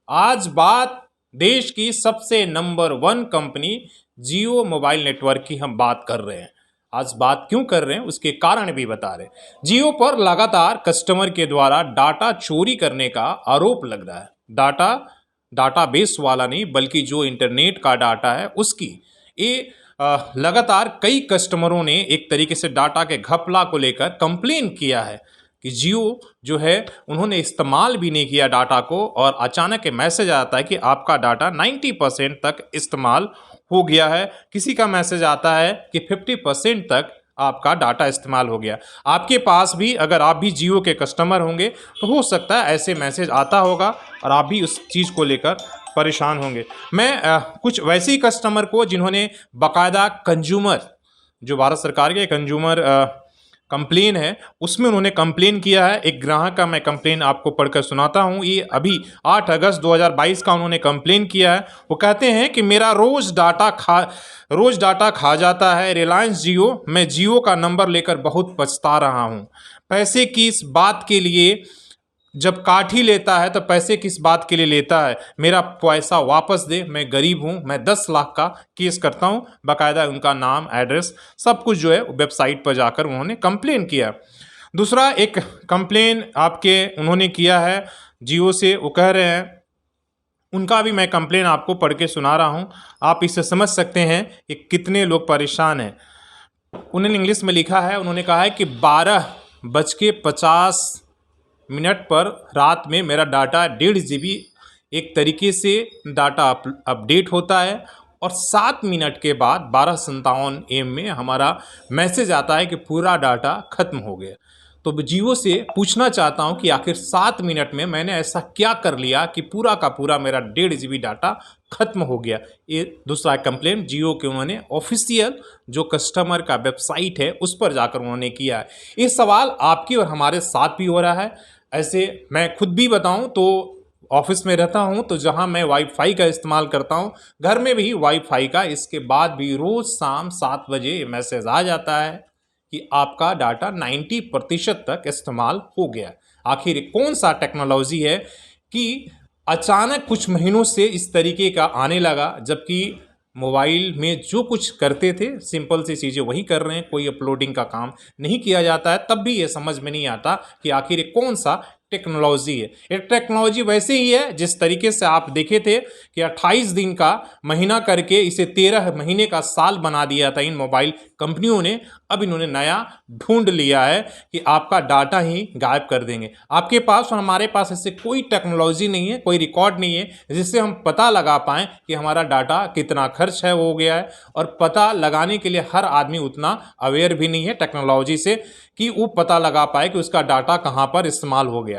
आज बात देश की सबसे नंबर 1 कंपनी जियो मोबाइल नेटवर्क की हम बात कर रहे हैं। आज बात क्यों कर रहे हैं उसके कारण भी बता रहे हैं। जियो पर लगातार कस्टमर के द्वारा डाटा चोरी करने का आरोप लग रहा है। डाटाबेस वाला नहीं बल्कि जो इंटरनेट का डाटा है उसकी ये लगातार कई कस्टमरों ने एक तरीके से डाटा के घपला को लेकर कंप्लेन किया है कि जियो जो है उन्होंने इस्तेमाल भी नहीं किया डाटा को और अचानक एक मैसेज आता है कि आपका डाटा 90% तक इस्तेमाल हो गया है। किसी का मैसेज आता है कि 50% तक आपका डाटा इस्तेमाल हो गया। आपके पास भी अगर आप भी जियो के कस्टमर होंगे तो हो सकता है ऐसे मैसेज आता होगा और आप भी उस चीज़ को लेकर परेशान होंगे। मैं कुछ वैसे ही कस्टमर को जिन्होंने बाकायदा कंज्यूमर जो भारत सरकार के कंज्यूमर कंप्लेन है उसमें उन्होंने कंप्लेन किया है। एक ग्राहक का मैं कंप्लेन आपको पढ़कर सुनाता हूं। ये अभी 8 अगस्त 2022 का उन्होंने कंप्लेन किया है। वो कहते हैं कि मेरा रोज़ डाटा खा जाता है रिलायंस जियो। मैं जियो का नंबर लेकर बहुत पछता रहा हूं। पैसे की इस बात के लिए जब काट ही लेता है तो पैसे किस बात के लिए लेता है। मेरा पैसा वापस दे, मैं गरीब हूँ। मैं 10 लाख का केस करता हूँ। बाकायदा उनका नाम एड्रेस सब कुछ जो है वेबसाइट पर जाकर उन्होंने कंप्लेन किया। दूसरा एक कंप्लेन आपके उन्होंने किया है जियो से। वो कह रहे हैं उनका भी मैं कंप्लेन आपको पढ़ के सुना रहा हूँ। आप इससे समझ सकते हैं कि कितने लोग परेशान हैं। उन्होंने इंग्लिश में लिखा है। उन्होंने कहा है कि 12:50 पर रात में मेरा डाटा 1.5 GB एक तरीके से डाटा अपडेट होता है और 7 मिनट के बाद 12:57 AM में हमारा मैसेज आता है कि पूरा डाटा ख़त्म हो गया। तो जियो से पूछना चाहता हूं कि आखिर 7 मिनट में मैंने ऐसा क्या कर लिया कि पूरा का पूरा मेरा 1.5 GB डाटा ख़त्म हो गया। ये दूसरा कंप्लेंट जियो के उन्होंने ऑफिशियल जो कस्टमर का वेबसाइट है उस पर जाकर उन्होंने किया है। ये सवाल आपकी और हमारे साथ भी हो रहा है। ऐसे मैं खुद भी बताऊं तो ऑफिस में रहता हूं तो जहां मैं वाईफाई का इस्तेमाल करता हूं, घर में भी वाईफाई का, इसके बाद भी रोज़ शाम 7 बजे मैसेज आ जाता है कि आपका डाटा 90% तक इस्तेमाल हो गया। आखिर कौन सा टेक्नोलॉजी है कि अचानक कुछ महीनों से इस तरीके का आने लगा, जबकि मोबाइल में जो कुछ करते थे सिंपल सी चीज़ें वही कर रहे हैं। कोई अपलोडिंग का काम नहीं किया जाता है। तब भी ये समझ में नहीं आता कि आखिर कौन सा टेक्नोलॉजी है। ये टेक्नोलॉजी वैसे ही है जिस तरीके से आप देखे थे कि 28 दिन का महीना करके इसे 13 महीने का साल बना दिया था इन मोबाइल कंपनियों ने। अब इन्होंने नया ढूंढ लिया है कि आपका डाटा ही गायब कर देंगे। आपके पास और हमारे पास ऐसे कोई टेक्नोलॉजी नहीं है, कोई रिकॉर्ड नहीं है जिससे हम पता लगा पाएँ कि हमारा डाटा कितना खर्च है हो गया है। और पता लगाने के लिए हर आदमी उतना अवेयर भी नहीं है टेक्नोलॉजी से कि वो पता लगा पाए कि उसका डाटा कहाँ पर इस्तेमाल हो गया।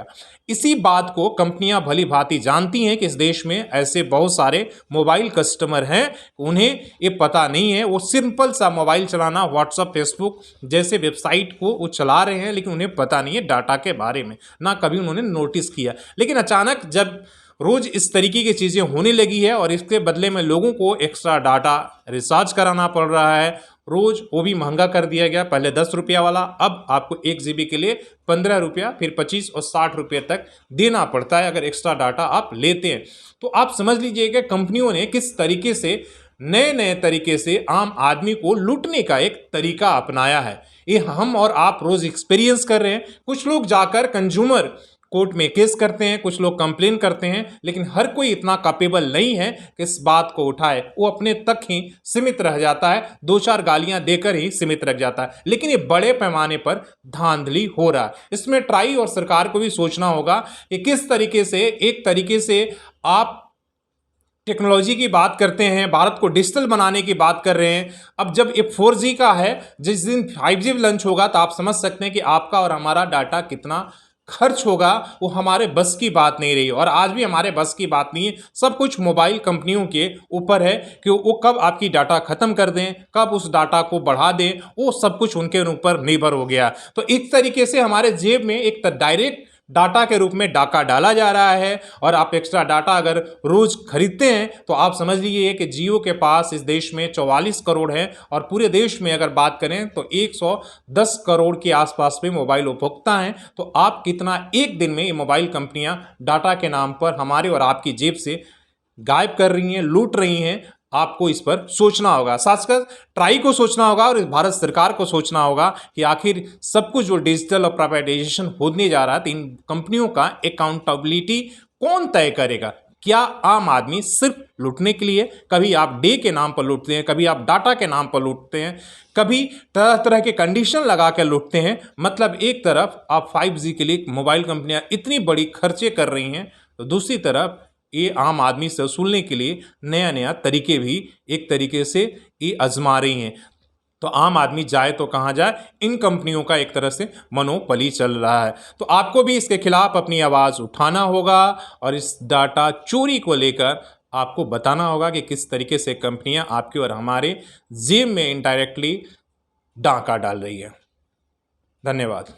इसी बात को कंपनियां भली भांति जानती हैं कि इस देश में ऐसे बहुत सारे मोबाइल कस्टमर हैं, उन्हें ये पता नहीं है। वो सिंपल सा मोबाइल चलाना, व्हाट्सएप, फेसबुक जैसे वेबसाइट को वो चला रहे हैं, लेकिन उन्हें पता नहीं है डाटा के बारे में, ना कभी उन्होंने नोटिस किया। लेकिन अचानक जब रोज़ इस तरीके की चीज़ें होने लगी है और इसके बदले में लोगों को एक्स्ट्रा डाटा रिचार्ज कराना पड़ रहा है, रोज़ वो भी महंगा कर दिया गया। पहले 10 रुपया वाला, अब आपको 1 GB के लिए 15 रुपया, फिर 25 और 60 रुपये तक देना पड़ता है अगर एक्स्ट्रा डाटा आप लेते हैं। तो आप समझ लीजिएगा कंपनियों ने किस तरीके से नए नए तरीके से आम आदमी को लूटने का एक तरीका अपनाया है। ये हम और आप रोज़ एक्सपीरियंस कर रहे हैं। कुछ लोग जाकर कंज्यूमर कोर्ट में केस करते हैं, कुछ लोग कंप्लेन करते हैं, लेकिन हर कोई इतना कैपेबल नहीं है कि इस बात को उठाए। वो अपने तक ही सीमित रह जाता है, 2-4 गालियां देकर ही सीमित रह जाता है। लेकिन ये बड़े पैमाने पर धांधली हो रहा है। इसमें ट्राई और सरकार को भी सोचना होगा कि किस तरीके से, एक तरीके से आप टेक्नोलॉजी की बात करते हैं, भारत को डिजिटल बनाने की बात कर रहे हैं। अब जब ये 4G का है, जिस दिन 5G लॉन्च होगा तो आप समझ सकते हैं कि आपका और हमारा डाटा कितना खर्च होगा। वो हमारे बस की बात नहीं रही और आज भी हमारे बस की बात नहीं है। सब कुछ मोबाइल कंपनियों के ऊपर है कि वो कब आपकी डाटा ख़त्म कर दें, कब उस डाटा को बढ़ा दें, वो सब कुछ उनके ऊपर निर्भर हो गया। तो इस तरीके से हमारे जेब में एक डायरेक्ट डाटा के रूप में डाका डाला जा रहा है। और आप एक्स्ट्रा डाटा अगर रोज खरीदते हैं तो आप समझ लीजिए कि जियो के पास इस देश में 44 करोड़ है और पूरे देश में अगर बात करें तो 110 करोड़ के आसपास में मोबाइल उपभोक्ता हैं। तो आप कितना एक दिन में ये मोबाइल कंपनियां डाटा के नाम पर हमारे और आपकी जेब से गायब कर रही हैं, लूट रही हैं, आपको इस पर सोचना होगा। खासकर ट्राई को सोचना होगा और भारत सरकार को सोचना होगा कि आखिर सब कुछ जो डिजिटल और प्राइवेटाइजेशन होने जा रहा है तो इन कंपनियों का अकाउंटेबिलिटी कौन तय करेगा। क्या आम आदमी सिर्फ लूटने के लिए, कभी आप डे के नाम पर लूटते हैं, कभी आप डाटा के नाम पर लूटते हैं, कभी तरह तरह के कंडीशन लगा कर लूटते हैं। मतलब एक तरफ आप 5G के लिए मोबाइल कंपनियां इतनी बड़ी खर्चे कर रही हैं तो दूसरी तरफ ये आम आदमी से वसूलने के लिए नया नया तरीके भी एक तरीके से ये आजमा रही हैं। तो आम आदमी जाए तो कहाँ जाए, इन कंपनियों का एक तरह से मनोबली चल रहा है। तो आपको भी इसके खिलाफ अपनी आवाज़ उठाना होगा और इस डाटा चोरी को लेकर आपको बताना होगा कि किस तरीके से कंपनियां आपके और हमारे जेब में इनडायरेक्टली डाका डाल रही है। धन्यवाद।